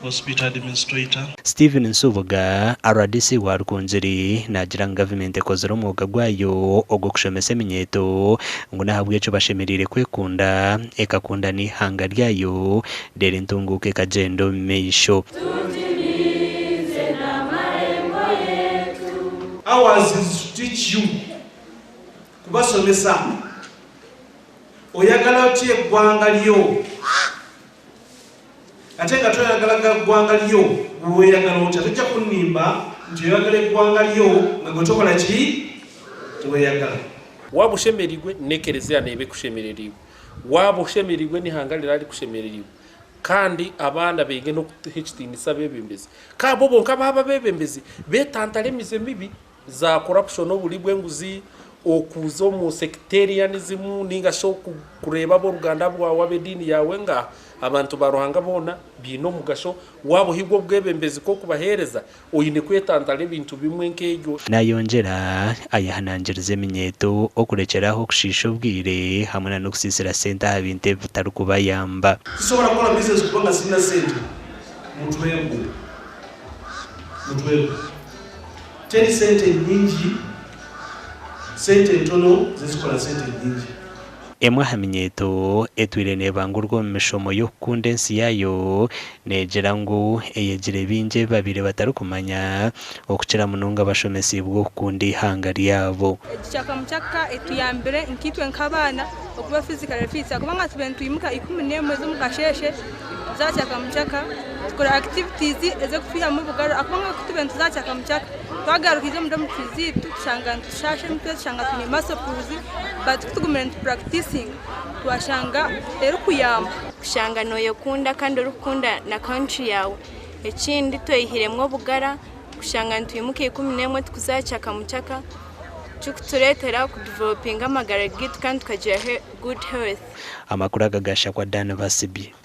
hospital administrator. Stephen Nsubuga RDC wa Rukungiri nagira government ekozera umwuga gwayo ogwo kushomesa eminyeto ngo nahabwe cyo bashemerire kwekunda ekakunda ni hanga ryayo dere ntunguke kagendo meisho. Ours is to teach you kubasomesa oyagala otye eggwanga lyo ate nga toyagala eggwanga lyo weyagala otya tojja kunnimba nti oyagala eggwanga lyo nga gwe tokola ki teweyagala. Waba oshemerirwe nekerezera nebe kushemererirwe, waba oshemerirwe n'ihanga lirali kushemererirwe kandi abana bege no kuhitiinisa bebembezi kabo bonka baba bebembezi betantale emize mibi za corruption obuli bwenguzi okuzo mu sectarianism ninga sho kureba bo Ruganda bwa bedini yawe nga abantu baruhanga bona bino mugasho wabo hibwo bwebembezi ko kubahereza oyine kwetantale ibintu bimwe nkejo. Nayongera ayahanangirize eminyeto okurekeraho kushisha ubwire hamwe no kusisira senta habinte butarukubayamba. Tusobora gukora business kubanga sina sente mutwego teri sente nyingi sente ntono zizikola sente nyingi. Emwe haminyeto etwire nebangurwa mu mishomo yo kunda ensi yayo negera ngo eyegire binje babire batarukumanya okukira mununga bashomesiibwe okukunda ihanga lyabo. Ekishaka muchaka etuyambire nkitwe nkabana okuba physical fit akubanga tubentu imuka 11 zo mukasheshe zacyaka muchaka tukora activities eze kufiha mu bugaro akubanga kutubentu zacyaka muchaka twagarukize mu ndamu fizitu shanga tushashe mpese shanga tuni maso puzi but kutugumira practicing twashanga ero kuyamba kushanga noyo kunda kandi urukunda na country yawe ekindi toyihiremwe bugara kushanga ntuyimuke 11 tukuzacyaka muchaka tukuturetera ku developing amagara gitu kandi tukagira good health. Amakuru agagasha kwa Dan Basibye.